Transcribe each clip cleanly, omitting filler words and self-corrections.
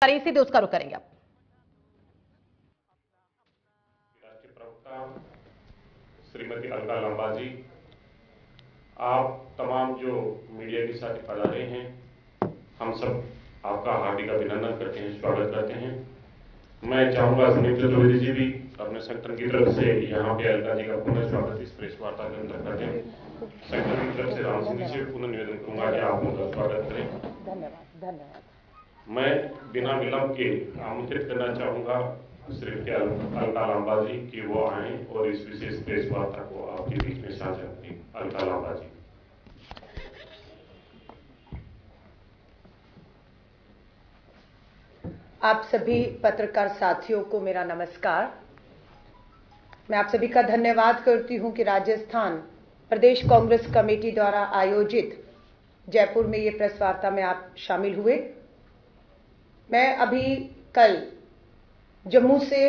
सीधे उसका रुख करेंगे आप। राष्ट्रीय प्रवक्ता श्रीमती अलका लांबा जी, आप तमाम जो मीडिया के साथ पधारे हैं, हम सब आपका हार्दिक अभिनंदन करते हैं, स्वागत करते हैं। मैं चाहूंगा सुनील चतुर्वेदी जी भी अपने संगठन की तरफ से यहाँ पे अलका जी का पुनः स्वागत इस प्रेस वार्ता के अंदर करते हैं। संगठन की तरफ से राम सिंह जी से पुनः निवेदन करूंगा कि आप उनका स्वागत करें। धन्यवाद। मैं बिना विलंब के आमंत्रित करना चाहूंगा श्रीमती अलका लांबा जी कि वो आए और इस विशेष प्रेस वार्ता को आपके बीच में साझा करें। अलका लांबा जी। आप सभी पत्रकार साथियों को मेरा नमस्कार। मैं आप सभी का धन्यवाद करती हूं कि राजस्थान प्रदेश कांग्रेस कमेटी द्वारा आयोजित जयपुर में ये प्रेस वार्ता में आप शामिल हुए। मैं अभी कल जम्मू से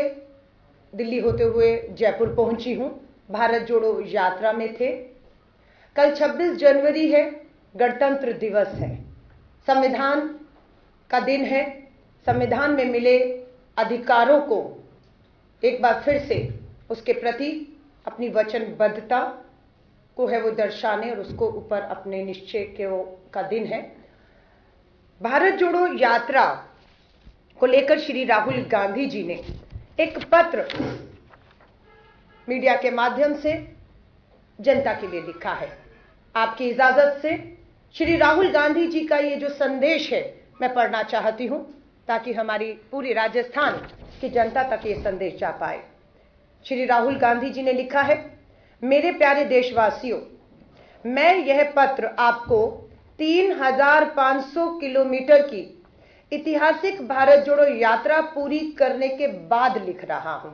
दिल्ली होते हुए जयपुर पहुंची हूं। भारत जोड़ो यात्रा में थे। कल 26 जनवरी है, गणतंत्र दिवस है, संविधान का दिन है। संविधान में मिले अधिकारों को एक बार फिर से उसके प्रति अपनी वचनबद्धता को है वो दर्शाने और उसको ऊपर अपने निश्चय का दिन है। भारत जोड़ो यात्रा को लेकर श्री राहुल गांधी जी ने एक पत्र मीडिया के माध्यम से जनता के लिए लिखा है। आपकी इजाजत से श्री राहुल गांधी जी का ये जो संदेश है मैं पढ़ना चाहती हूं, ताकि हमारी पूरी राजस्थान की जनता तक ये संदेश जा पाए। श्री राहुल गांधी जी ने लिखा है, मेरे प्यारे देशवासियों, मैं यह पत्र आपको 3500 किलोमीटर की ऐतिहासिक भारत जोड़ो यात्रा पूरी करने के बाद लिख रहा हूं।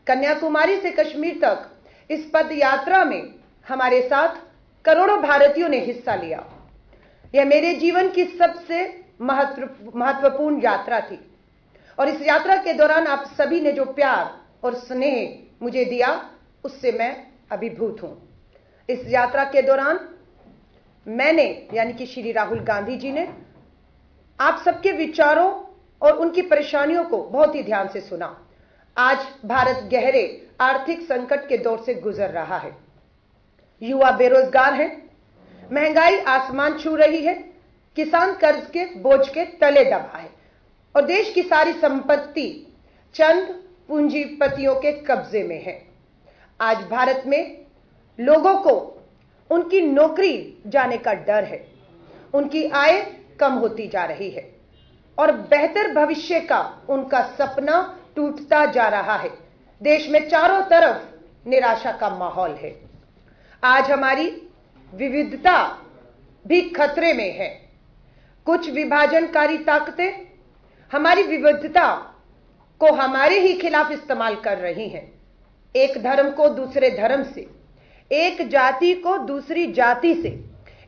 कन्याकुमारी से कश्मीर तक इस पद यात्रा में हमारे साथ करोड़ों भारतीयों ने हिस्सा लिया। यह मेरे जीवन की सबसे महत्वपूर्ण यात्रा थी और इस यात्रा के दौरान आप सभी ने जो प्यार और स्नेह मुझे दिया उससे मैं अभिभूत हूं। इस यात्रा के दौरान मैंने यानी कि श्री राहुल गांधी जी ने आप सबके विचारों और उनकी परेशानियों को बहुत ही ध्यान से सुना। आज भारत गहरे आर्थिक संकट के दौर से गुजर रहा है। युवा बेरोजगार हैं, महंगाई आसमान छू रही है, किसान कर्ज के बोझ के तले दबा है और देश की सारी संपत्ति चंद पूंजीपतियों के कब्जे में है। आज भारत में लोगों को उनकी नौकरी जाने का डर है, उनकी आय कम होती जा रही है और बेहतर भविष्य का उनका सपना टूटता जा रहा है। देश में चारों तरफ निराशा का माहौल है। आज हमारी विविधता भी खतरे में है। कुछ विभाजनकारी ताकतें हमारी विविधता को हमारे ही खिलाफ इस्तेमाल कर रही हैं। एक धर्म को दूसरे धर्म से, एक जाति को दूसरी जाति से,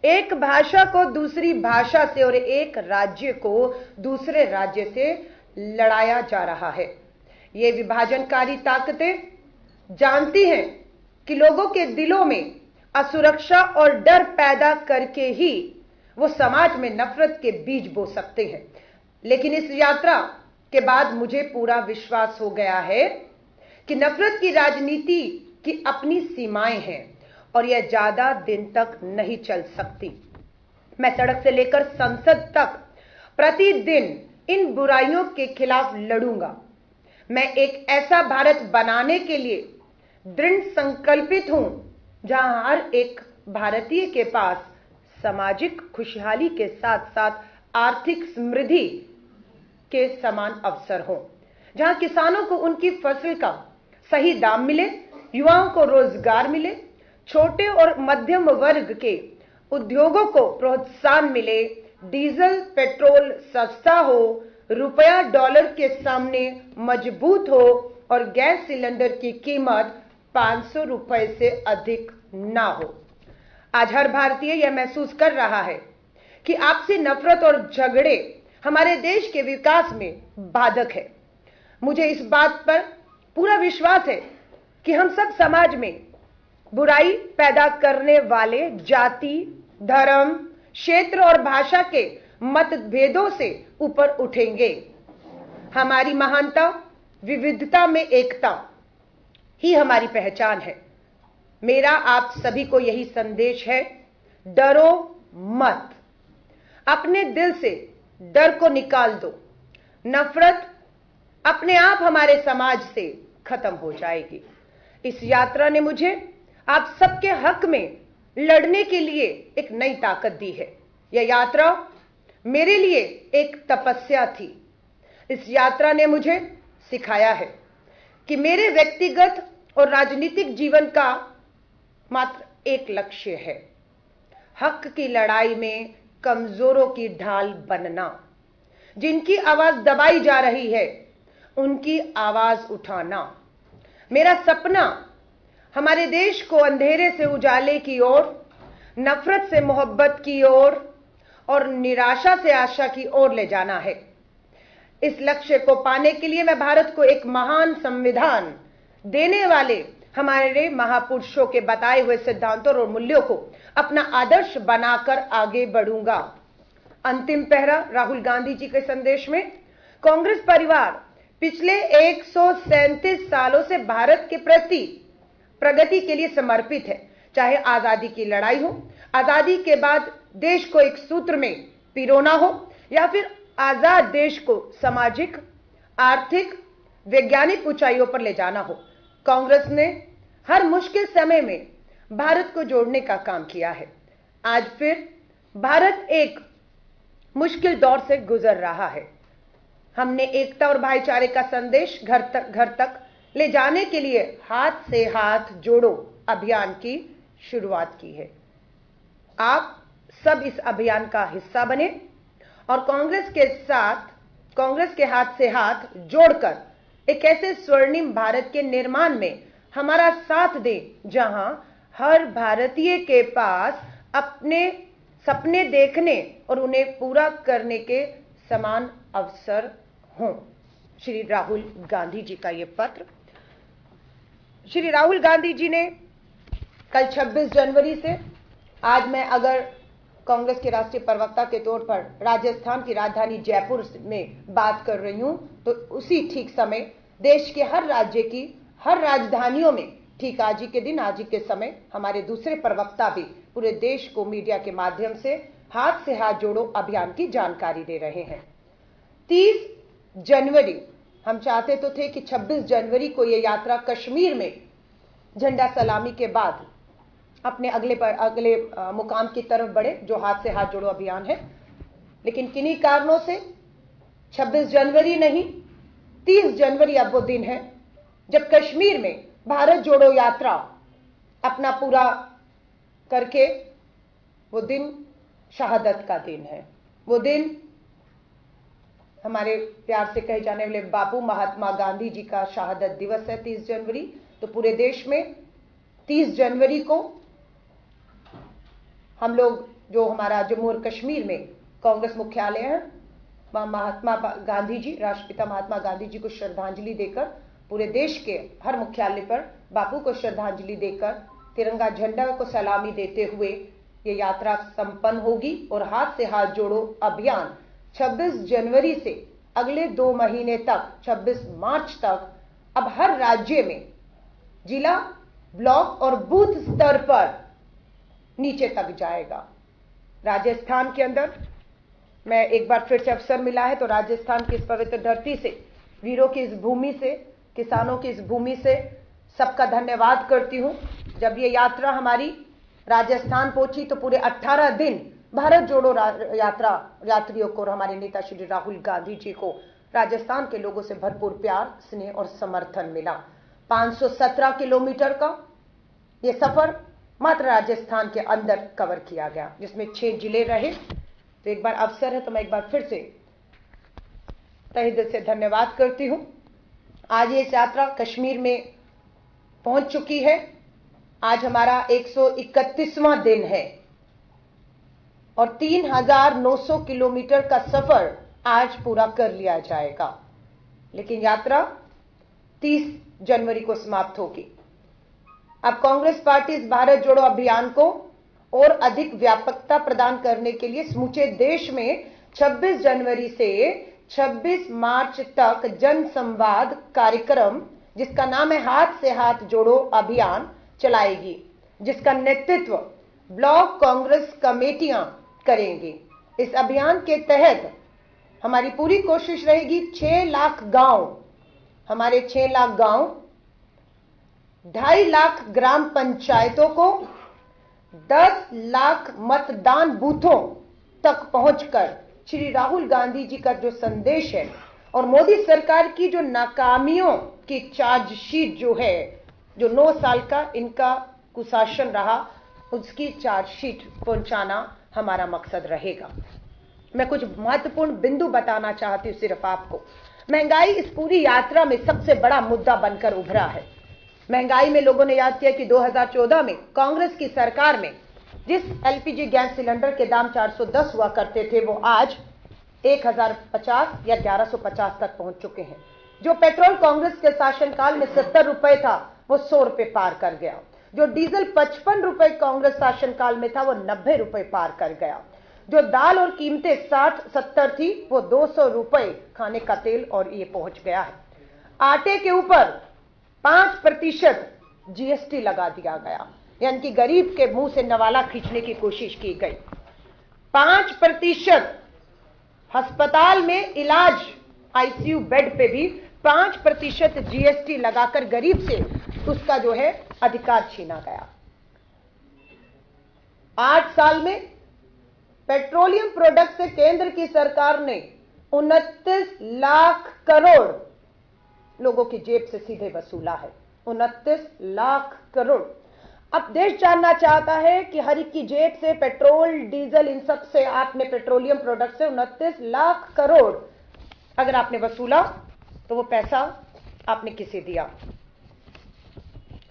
एक भाषा को दूसरी भाषा से और एक राज्य को दूसरे राज्य से लड़ाया जा रहा है। ये विभाजनकारी ताकतें जानती हैं कि लोगों के दिलों में असुरक्षा और डर पैदा करके ही वो समाज में नफरत के बीज बो सकते हैं। लेकिन इस यात्रा के बाद मुझे पूरा विश्वास हो गया है कि नफरत की राजनीति की अपनी सीमाएं हैं और यह ज्यादा दिन तक नहीं चल सकती। मैं सड़क से लेकर संसद तक प्रतिदिन इन बुराइयों के खिलाफ लड़ूंगा। मैं एक ऐसा भारत बनाने के लिए दृढ़ संकल्पित हूं जहां हर एक भारतीय के पास सामाजिक खुशहाली के साथ साथ आर्थिक समृद्धि के समान अवसर हों, जहां किसानों को उनकी फसल का सही दाम मिले, युवाओं को रोजगार मिले, छोटे और मध्यम वर्ग के उद्योगों को प्रोत्साहन मिले, डीजल पेट्रोल सस्ता हो, रुपया डॉलर के सामने मजबूत हो और गैस सिलेंडर की कीमत 500 रुपए से अधिक ना हो। आज हर भारतीय यह महसूस कर रहा है कि आपसी नफरत और झगड़े हमारे देश के विकास में बाधक है। मुझे इस बात पर पूरा विश्वास है कि हम सब समाज में बुराई पैदा करने वाले जाति, धर्म, क्षेत्र और भाषा के मतभेदों से ऊपर उठेंगे हमारी महानता, विविधता में एकता ही हमारी पहचान है। मेरा आप सभी को यही संदेश है, डरो मत। अपने दिल से डर को निकाल दो। नफरत अपने आप हमारे समाज से खत्म हो जाएगी। इस यात्रा ने मुझे आप सबके हक में लड़ने के लिए एक नई ताकत दी है। यह यात्रा मेरे लिए एक तपस्या थी। इस यात्रा ने मुझे सिखाया है कि मेरे व्यक्तिगत और राजनीतिक जीवन का मात्र एक लक्ष्य है, हक की लड़ाई में कमजोरों की ढाल बनना। जिनकी आवाज दबाई जा रही है, उनकी आवाज उठाना। मेरा सपना हमारे देश को अंधेरे से उजाले की ओर, नफरत से मोहब्बत की ओर और निराशा से आशा की ओर ले जाना है। इस लक्ष्य को पाने के लिए मैं भारत को एक महान संविधान देने वाले हमारे महापुरुषों के बताए हुए सिद्धांतों और मूल्यों को अपना आदर्श बनाकर आगे बढ़ूंगा। अंतिम पहरा राहुल गांधी जी के संदेश में, कांग्रेस परिवार पिछले 137 सालों से भारत के प्रति प्रगति के लिए समर्पित है। चाहे आजादी की लड़ाई हो, आजादी के बाद देश को एक सूत्र में पिरोना हो, या फिर आजाद देश को सामाजिक, आर्थिक, वैज्ञानिक ऊंचाइयों पर ले जाना हो, कांग्रेस ने हर मुश्किल समय में भारत को जोड़ने का काम किया है। आज फिर भारत एक मुश्किल दौर से गुजर रहा है। हमने एकता और भाईचारे का संदेश घर तक ले जाने के लिए हाथ से हाथ जोड़ो अभियान की शुरुआत की है। आप सब इस अभियान का हिस्सा बने और कांग्रेस के हाथ से हाथ जोड़कर एक ऐसे स्वर्णिम भारत के निर्माण में हमारा साथ दें, जहां हर भारतीय के पास अपने सपने देखने और उन्हें पूरा करने के समान अवसर हों। श्री राहुल गांधी जी का यह पत्र। श्री राहुल गांधी जी ने कल 26 जनवरी से, आज मैं अगर कांग्रेस के राष्ट्रीय प्रवक्ता के तौर पर राजस्थान की राजधानी जयपुर में बात कर रही हूं, तो उसी ठीक समय देश के हर राज्य की हर राजधानियों में ठीक आज ही के दिन, आज ही के समय हमारे दूसरे प्रवक्ता भी पूरे देश को मीडिया के माध्यम से हाथ जोड़ो अभियान की जानकारी दे रहे हैं। 30 जनवरी हम चाहते तो थे कि 26 जनवरी को यह यात्रा कश्मीर में झंडा सलामी के बाद अपने अगले मुकाम की तरफ बढ़े, जो हाथ से हाथ जोड़ो अभियान है। लेकिन किन्हीं कारणों से 26 जनवरी नहीं, 30 जनवरी अब वो दिन है जब कश्मीर में भारत जोड़ो यात्रा अपना पूरा करके, वो दिन शहादत का दिन है। वो दिन हमारे प्यार से कहे जाने वाले बापू महात्मा गांधी जी का शहादत दिवस है 30 जनवरी। तो पूरे देश में 30 जनवरी को हम लोग, जो हमारा जम्मू और कश्मीर में कांग्रेस मुख्यालय है, वहां महात्मा गांधी जी, राष्ट्रपिता महात्मा गांधी जी को श्रद्धांजलि देकर, पूरे देश के हर मुख्यालय पर बापू को श्रद्धांजलि देकर, तिरंगा झंडा को सलामी देते हुए ये यात्रा संपन्न होगी। और हाथ से हाथ जोड़ो अभियान 26 जनवरी से अगले 2 महीने तक, 26 मार्च तक, अब हर राज्य में जिला, ब्लॉक और बूथ स्तर पर नीचे तक जाएगा। राजस्थान के अंदर मैं एक बार फिर से अवसर मिला है तो राजस्थान की इस पवित्र धरती से, वीरों की इस भूमि से, किसानों की इस भूमि से सबका धन्यवाद करती हूं। जब ये यात्रा हमारी राजस्थान पहुंची तो पूरे 18 दिन भारत जोड़ो यात्रियों को और हमारे नेता श्री राहुल गांधी जी को राजस्थान के लोगों से भरपूर प्यार, स्नेह और समर्थन मिला। 517 किलोमीटर का यह सफर मात्र राजस्थान के अंदर कवर किया गया, जिसमें 6 जिले रहे। तो एक बार अवसर है तो मैं एक बार फिर से तहे दिल से धन्यवाद करती हूं। आज ये यात्रा कश्मीर में पहुंच चुकी है। आज हमारा 131वां दिन है और 3900 किलोमीटर का सफर आज पूरा कर लिया जाएगा। लेकिन यात्रा 30 जनवरी को समाप्त होगी। अब कांग्रेस पार्टी इस भारत जोड़ो अभियान को और अधिक व्यापकता प्रदान करने के लिए समूचे देश में 26 जनवरी से 26 मार्च तक जन संवाद कार्यक्रम जिसका नाम है हाथ से हाथ जोड़ो अभियान चलाएगी, जिसका नेतृत्व ब्लॉक कांग्रेस कमेटियां करेंगी। इस अभियान के तहत हमारी पूरी कोशिश रहेगी 6 लाख गांव, हमारे 6 लाख गांव, 2.5 लाख ग्राम पंचायतों को 10 लाख मतदान बूथों तक पहुंचकर श्री राहुल गांधी जी का जो संदेश है और मोदी सरकार की जो नाकामियों की चार्जशीट जो है, जो 9 साल का इनका कुशासन रहा, उसकी चार्जशीट पहुंचाना हमारा मकसद रहेगा। मैं कुछ महत्वपूर्ण बिंदु बताना चाहती हूं सिर्फ आपको। महंगाई इस पूरी यात्रा में सबसे बड़ा मुद्दा बनकर उभरा है। महंगाई में लोगों ने याद किया कि 2014 में कांग्रेस की सरकार में जिस एलपीजी गैस सिलेंडर के दाम 410 हुआ करते थे, वो आज 1050 या 1150 तक पहुंच चुके हैं। जो पेट्रोल कांग्रेस के शासनकाल में 70 रुपए था, वो 100 रुपए पार कर गया। जो डीजल 55 रुपए कांग्रेस शासनकाल में था, वो 90 रुपए पार कर गया। जो दाल और कीमतें 60-70 थी, वो 200 रुपए खाने का तेल और ये पहुंच गया है। आटे के ऊपर 5% जीएसटी लगा दिया गया, यानी कि गरीब के मुंह से नवाला खींचने की कोशिश की गई। 5% अस्पताल में इलाज, आईसीयू बेड पे भी 5% जीएसटी लगाकर गरीब से उसका जो है अधिकार छीना गया। 8 साल में पेट्रोलियम प्रोडक्ट से केंद्र की सरकार ने 29 लाख करोड़ लोगों की जेब से सीधे वसूला है। 29 लाख करोड़। अब देश जानना चाहता है कि हर एक की जेब से पेट्रोल, डीजल, इन सब से आपने पेट्रोलियम प्रोडक्ट से 29 लाख करोड़ अगर आपने वसूला, तो वो पैसा आपने किसे दिया?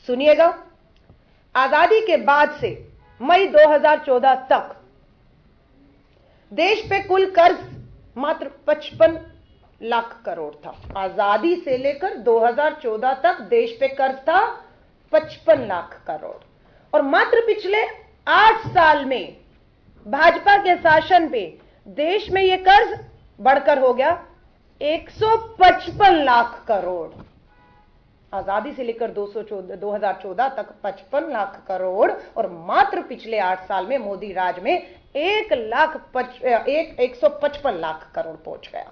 सुनिएगा, आजादी के बाद से मई 2014 तक देश पे कुल कर्ज मात्र 55 लाख करोड़ था। आजादी से लेकर 2014 तक देश पे कर्ज था 55 लाख करोड़, और मात्र पिछले 8 साल में भाजपा के शासन पे देश में यह कर्ज बढ़कर हो गया 155 लाख करोड़। आजादी से लेकर 2014 तक 55 लाख करोड़, और मात्र पिछले 8 साल में मोदी राज में 155 लाख करोड़ पहुंच गया।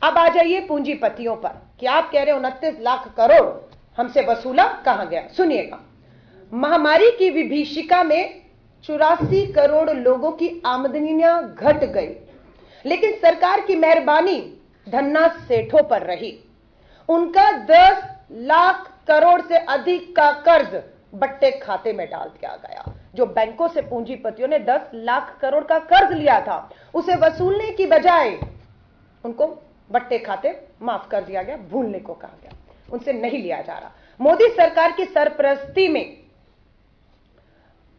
अब आ जाइए पूंजीपतियों पर कि आप कह रहे 29 लाख करोड़ हमसे वसूला कहां गया। सुनिएगा, महामारी की विभीषिका में 84 करोड़ लोगों की आमदनियां घट गई, लेकिन सरकार की मेहरबानी धन्ना सेठों पर रही। उनका 10 लाख करोड़ से अधिक का कर्ज बट्टे खाते में डाल दिया गया। जो बैंकों से पूंजीपतियों ने 10 लाख करोड़ का कर्ज लिया था, उसे वसूलने की बजाय उनको बट्टे खाते माफ कर दिया गया, भूलने को कहा गया, उनसे नहीं लिया जा रहा। मोदी सरकार की सरपरस्ती में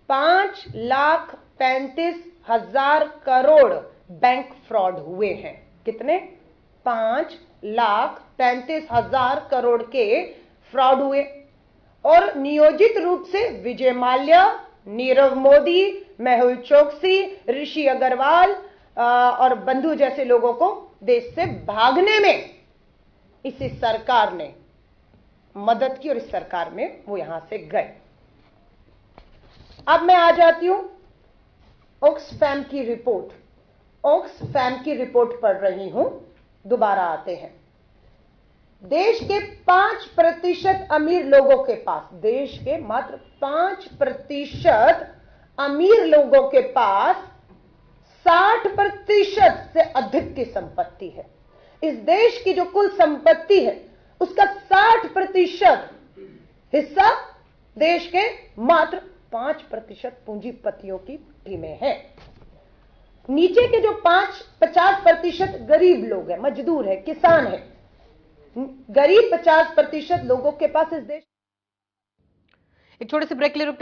5,35,000 करोड़ बैंक फ्रॉड हुए हैं। कितने? 5,35,000 करोड़ के फ्रॉड हुए, और नियोजित रूप से विजय माल्या, नीरव मोदी, मेहुल चोकसी, ऋषि अग्रवाल और बंधु जैसे लोगों को देश से भागने में इसी सरकार ने मदद की, और इस सरकार में वो यहां से गए। अब मैं आ जाती हूं ऑक्सफैम की रिपोर्ट। ऑक्सफैम की रिपोर्ट पढ़ रही हूं, दोबारा आते हैं। देश के 5% अमीर लोगों के पास, देश के मात्र 5% अमीर लोगों के पास 60% से अधिक की संपत्ति है। इस देश की जो कुल संपत्ति है, उसका 60% हिस्सा देश के मात्र 5% पूंजीपतियों की मुट्ठी में है। नीचे के जो 50% गरीब लोग हैं, मजदूर है, किसान है, गरीब 50% लोगों के पास इस देश। एक छोटे से ब्रेक ले रुकते हैं।